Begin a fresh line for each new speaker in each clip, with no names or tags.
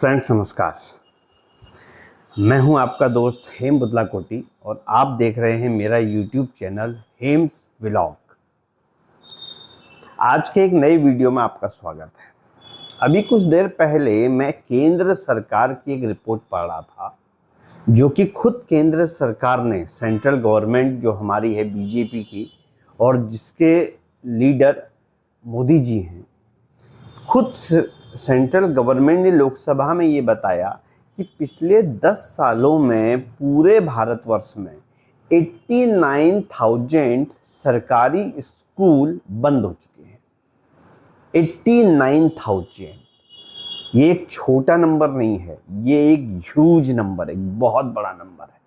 Friends नमस्कार। मैं हूं आपका दोस्त हेम बुदलाकोटी और आप देख रहे हैं मेरा यूट्यूब चैनल हेम्स व्लॉग। आज के एक नई वीडियो में आपका स्वागत है। अभी कुछ देर पहले मैं केंद्र सरकार की एक रिपोर्ट पढ़ रहा था, जो कि खुद केंद्र सरकार ने, सेंट्रल गवर्नमेंट जो हमारी है बीजेपी की और जिसके लीडर मोदी जी हैं, खुद सेंट्रल गवर्नमेंट ने लोकसभा में ये बताया कि पिछले 10 सालों में पूरे भारतवर्ष में 89,000 सरकारी स्कूल बंद हो चुके हैं। 89,000, ये एक छोटा नंबर नहीं है, ये एक ह्यूज नंबर है, एक बहुत बड़ा नंबर है।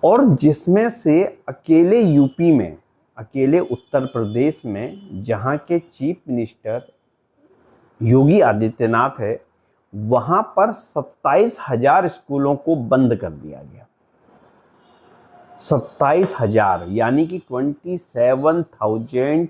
और जिसमें से अकेले यूपी में, अकेले उत्तर प्रदेश में, जहां के चीफ मिनिस्टर योगी आदित्यनाथ है, वहां पर 27,000 स्कूलों को बंद कर दिया गया। 27,000 यानी कि 27,000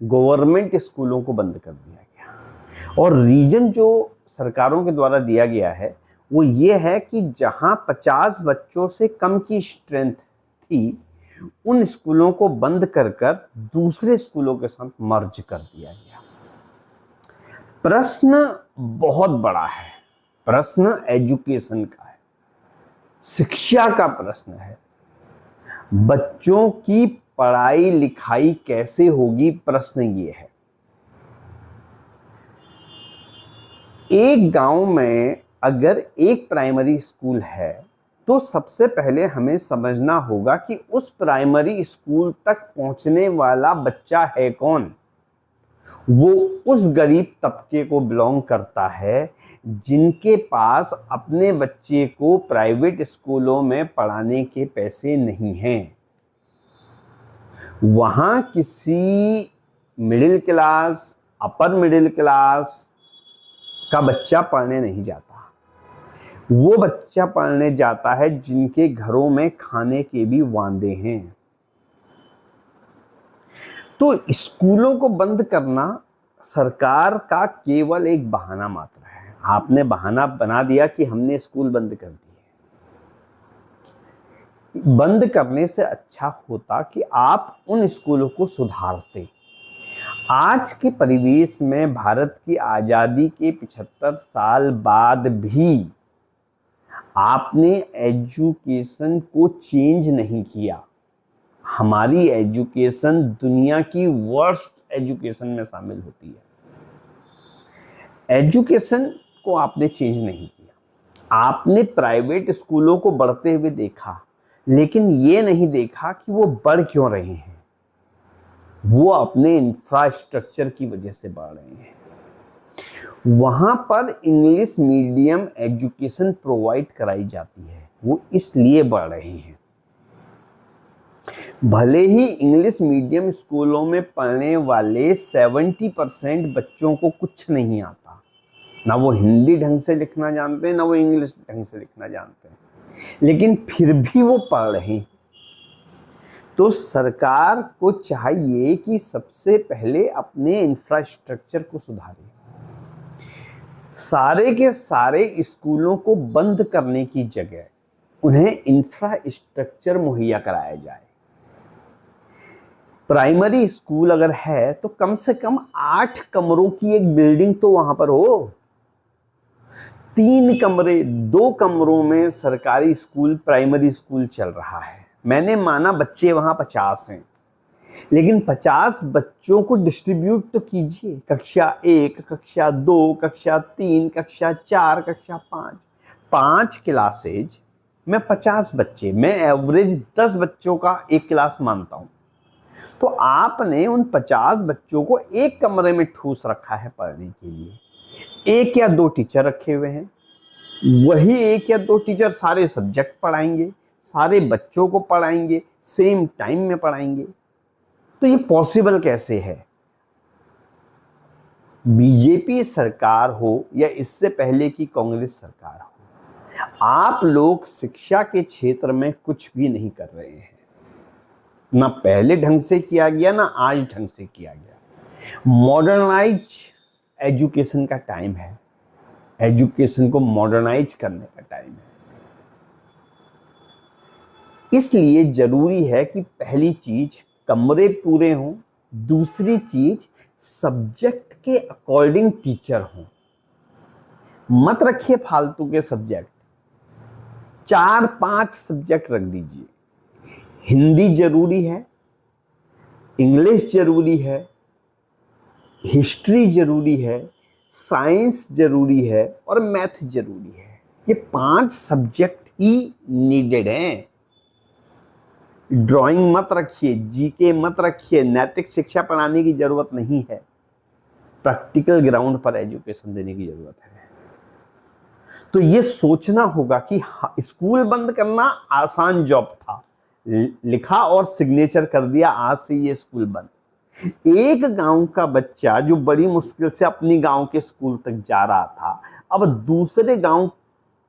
गवर्नमेंट स्कूलों को बंद कर दिया गया। और रीजन जो सरकारों के द्वारा दिया गया है वो ये है कि जहां 50 बच्चों से कम की स्ट्रेंथ थी, उन स्कूलों को बंद कर दूसरे स्कूलों के साथ मर्ज कर दिया गया। प्रश्न बहुत बड़ा है, प्रश्न एजुकेशन का है, शिक्षा का प्रश्न है। बच्चों की पढ़ाई लिखाई कैसे होगी, प्रश्न ये है। एक गांव में अगर एक प्राइमरी स्कूल है तो सबसे पहले हमें समझना होगा कि उस प्राइमरी स्कूल तक पहुंचने वाला बच्चा है कौन। वो उस गरीब तबके को बिलोंग करता है जिनके पास अपने बच्चे को प्राइवेट स्कूलों में पढ़ाने के पैसे नहीं हैं। वहां किसी middle class, upper middle class का बच्चा पढ़ने नहीं जाता। वो बच्चा पढ़ने जाता है जिनके घरों में खाने के भी वांदे हैं। तो स्कूलों को बंद करना सरकार का केवल एक बहाना मात्र है। आपने बहाना बना दिया कि हमने स्कूल बंद कर दिए। बंद करने से अच्छा होता कि आप उन स्कूलों को सुधारते। आज के परिवेश में भारत की आज़ादी के 75 साल बाद भी आपने एजुकेशन को चेंज नहीं किया। हमारी एजुकेशन दुनिया की वर्स्ट एजुकेशन में शामिल होती है। एजुकेशन को आपने चेंज नहीं किया। आपने प्राइवेट स्कूलों को बढ़ते हुए देखा, लेकिन ये नहीं देखा कि वो बढ़ क्यों रहे हैं। वो अपने इंफ्रास्ट्रक्चर की वजह से बढ़ रहे हैं। वहां पर इंग्लिश मीडियम एजुकेशन प्रोवाइड कराई जाती है, वो इसलिए बढ़ रहे हैं। भले ही इंग्लिश मीडियम स्कूलों में पढ़ने वाले 70% बच्चों को कुछ नहीं आता, ना वो हिंदी ढंग से लिखना जानते हैं, ना वो इंग्लिश ढंग से लिखना जानते हैं, लेकिन फिर भी वो पढ़ रहे हैं। तो सरकार को चाहिए कि सबसे पहले अपने इंफ्रास्ट्रक्चर को सुधारे। सारे के सारे स्कूलों को बंद करने की जगह उन्हें इंफ्रास्ट्रक्चर मुहैया कराया जाए। प्राइमरी स्कूल अगर है तो कम से कम 8 कमरों की एक बिल्डिंग तो वहां पर हो। 3 कमरे, 2 कमरों में सरकारी स्कूल, प्राइमरी स्कूल चल रहा है। मैंने माना बच्चे वहां 50 हैं, लेकिन 50 बच्चों को डिस्ट्रीब्यूट तो कीजिए। कक्षा 1, कक्षा 2, कक्षा 3, कक्षा 4, कक्षा 5 क्लासेज में 50 बच्चे, मैं एवरेज 10 बच्चों का एक क्लास मानता हूं। तो आपने उन 50 बच्चों को एक कमरे में ठूस रखा है पढ़ने के लिए। 1 या 2 टीचर रखे हुए हैं, वही 1 या 2 टीचर सारे सब्जेक्ट पढ़ाएंगे, सारे बच्चों को पढ़ाएंगे, सेम टाइम में पढ़ाएंगे। तो ये पॉसिबल कैसे है? बीजेपी सरकार हो या इससे पहले की कांग्रेस सरकार हो, आप लोग शिक्षा के क्षेत्र में कुछ भी नहीं कर रहे हैं। ना पहले ढंग से किया गया, ना आज ढंग से किया गया। मॉडर्नाइज एजुकेशन का टाइम है। एजुकेशन को मॉडर्नाइज करने का टाइम है। इसलिए जरूरी है कि पहली चीज कमरे पूरे हों, दूसरी चीज सब्जेक्ट के अकॉर्डिंग टीचर हों। मत रखिए फालतू के सब्जेक्ट, 4-5 सब्जेक्ट रख दीजिए। हिंदी जरूरी है, इंग्लिश जरूरी है, हिस्ट्री जरूरी है, साइंस जरूरी है और मैथ जरूरी है। ये 5 सब्जेक्ट ही नीडेड हैं। ड्राइंग मत रखिए, जीके मत रखिए, नैतिक शिक्षा पढ़ाने की जरूरत नहीं है। प्रैक्टिकल ग्राउंड पर एजुकेशन देने की जरूरत है। तो ये सोचना होगा कि स्कूल बंद करना आसान जॉब था, लिखा और सिग्नेचर कर दिया, आज से ये स्कूल बंद। एक गांव का बच्चा जो बड़ी मुश्किल से अपनी गांव के स्कूल तक जा रहा था, अब दूसरे गांव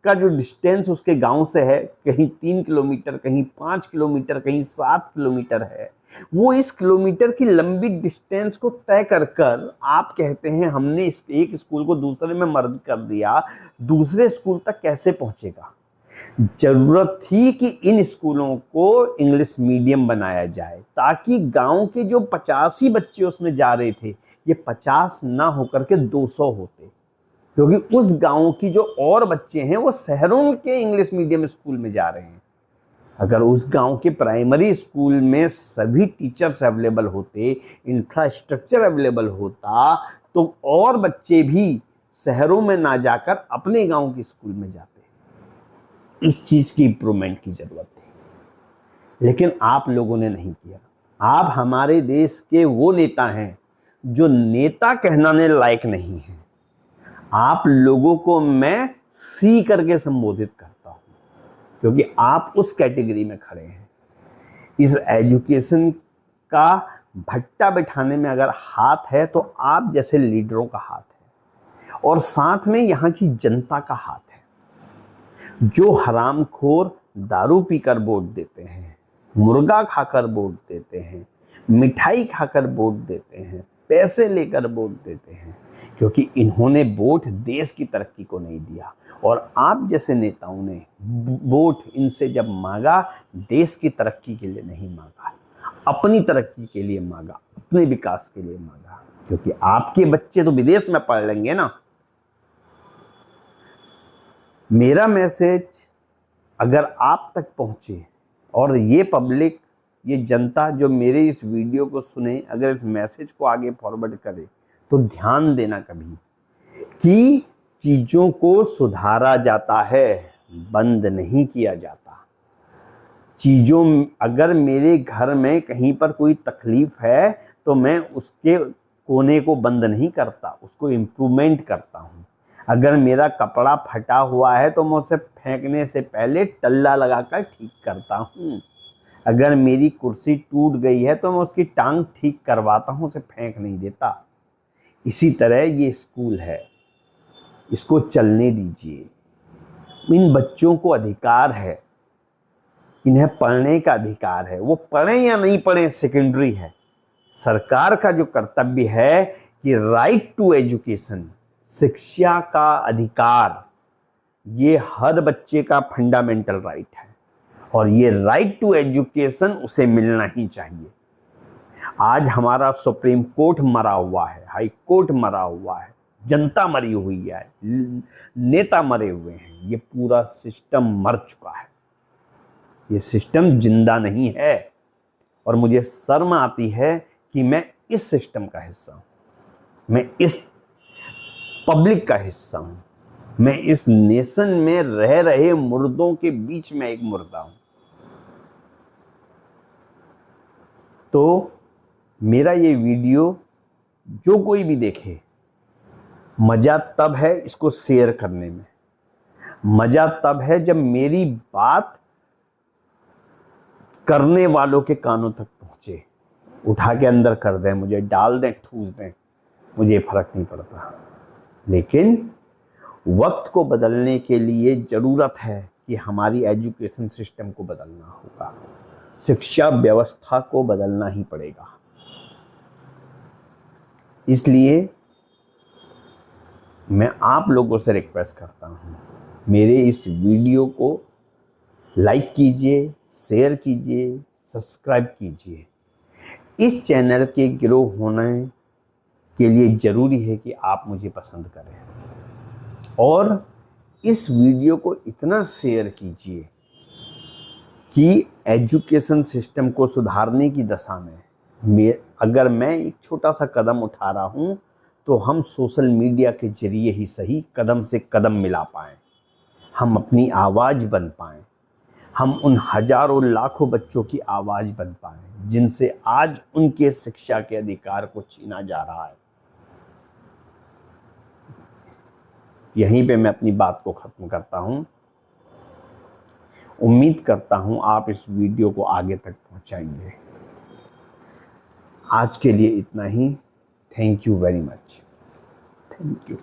का जो डिस्टेंस उसके गांव से है, कहीं 3 किलोमीटर, कहीं 5 किलोमीटर, कहीं 7 किलोमीटर है, वो इस किलोमीटर की लंबी डिस्टेंस को तय कर कर आप कहते हैं हमने इस एक स्कूल को दूसरे में मर्ज कर दिया, दूसरे स्कूल तक कैसे पहुंचेगा? जरूरत थी कि इन स्कूलों को इंग्लिश मीडियम बनाया जाए, ताकि गांव के जो 85 बच्चे उसमें जा रहे थे, ये 50 ना होकर के 200 होते, क्योंकि उस गांव की जो और बच्चे हैं वो शहरों के इंग्लिश मीडियम स्कूल में जा रहे हैं। अगर उस गांव के प्राइमरी स्कूल में सभी टीचर्स अवेलेबल होते, इंफ्रास्ट्रक्चर अवेलेबल होता, तो और बच्चे भी शहरों में ना जाकर अपने गांव के स्कूल में जाते। इस चीज की इंप्रूवमेंट की जरूरत थी, लेकिन आप लोगों ने नहीं किया। आप हमारे देश के वो नेता हैं जो नेता कहलाने लायक नहीं है। आप लोगों को मैं सी करके संबोधित करता हूं, क्योंकि आप उस कैटेगरी में खड़े हैं। इस एजुकेशन का भट्टा बिठाने में अगर हाथ है तो आप जैसे लीडरों का हाथ है, और साथ में यहाँ की जनता का हाथ है, जो हरामखोर दारू पीकर वोट देते हैं, मुर्गा खाकर वोट देते हैं, मिठाई खाकर वोट देते हैं, पैसे लेकर वोट देते हैं, क्योंकि इन्होंने वोट देश की तरक्की को नहीं दिया। और आप जैसे नेताओं ने वोट इनसे जब मांगा, देश की तरक्की के लिए नहीं मांगा, अपनी तरक्की के लिए मांगा, अपने विकास के लिए मांगा, क्योंकि आपके बच्चे तो विदेश में पढ़ लेंगे ना। मेरा मैसेज अगर आप तक पहुंचे और ये पब्लिक, ये जनता जो मेरे इस वीडियो को सुने, अगर इस मैसेज को आगे फॉरवर्ड करे, तो ध्यान देना कभी कि चीजों को सुधारा जाता है, बंद नहीं किया जाता। चीजों, अगर मेरे घर में कहीं पर कोई तकलीफ है तो मैं उसके कोने को बंद नहीं करता, उसको इम्प्रूवमेंट करता हूँ। अगर मेरा कपड़ा फटा हुआ है तो मैं उसे फेंकने से पहले टल्ला लगाकर ठीक करता हूँ। अगर मेरी कुर्सी टूट गई है तो मैं उसकी टांग ठीक करवाता हूँ, उसे फेंक नहीं देता। इसी तरह ये स्कूल है, इसको चलने दीजिए। इन बच्चों को अधिकार है, इन्हें पढ़ने का अधिकार है। वो पढ़ें या नहीं पढ़ें सेकेंडरी है। सरकार का जो कर्तव्य है कि राइट टू एजुकेशन, शिक्षा का अधिकार, ये हर बच्चे का फंडामेंटल राइट है, और ये राइट टू एजुकेशन उसे मिलना ही चाहिए। आज हमारा सुप्रीम कोर्ट मरा हुआ है, हाई कोर्ट मरा हुआ है, जनता मरी हुई है, नेता मरे हुए हैं, ये पूरा सिस्टम मर चुका है। ये सिस्टम जिंदा नहीं है, और मुझे शर्म आती है कि मैं इस सिस्टम का हिस्सा हूं, मैं इस पब्लिक का हिस्सा हूं, मैं इस नेशन में रह रहे मुर्दों के बीच में एक मुर्दा हूं। तो मेरा ये वीडियो जो कोई भी देखे, मजा तब है इसको शेयर करने में, मजा तब है जब मेरी बात करने वालों के कानों तक पहुंचे। उठा के अंदर कर दें, मुझे डाल दें, ठूस दें, मुझे फर्क नहीं पड़ता। लेकिन वक्त को बदलने के लिए जरूरत है कि हमारी एजुकेशन सिस्टम को बदलना होगा, शिक्षा व्यवस्था को बदलना ही पड़ेगा। इसलिए मैं आप लोगों से रिक्वेस्ट करता हूँ, मेरे इस वीडियो को लाइक कीजिए, शेयर कीजिए, सब्सक्राइब कीजिए। इस चैनल के ग्रो होने के लिए ज़रूरी है कि आप मुझे पसंद करें और इस वीडियो को इतना शेयर कीजिए कि एजुकेशन सिस्टम को सुधारने की दशा में अगर मैं एक छोटा सा कदम उठा रहा हूँ तो हम सोशल मीडिया के जरिए ही सही कदम से कदम मिला पाएँ, हम अपनी आवाज़ बन पाएँ, हम उन हजारों लाखों बच्चों की आवाज़ बन पाएँ जिनसे आज उनके शिक्षा के अधिकार को छीना जा रहा है। यहीं पे मैं अपनी बात को ख़त्म करता हूँ। उम्मीद करता हूँ आप इस वीडियो को आगे तक पहुँचाएंगे। आज के लिए इतना ही। Thank you very much. Thank you.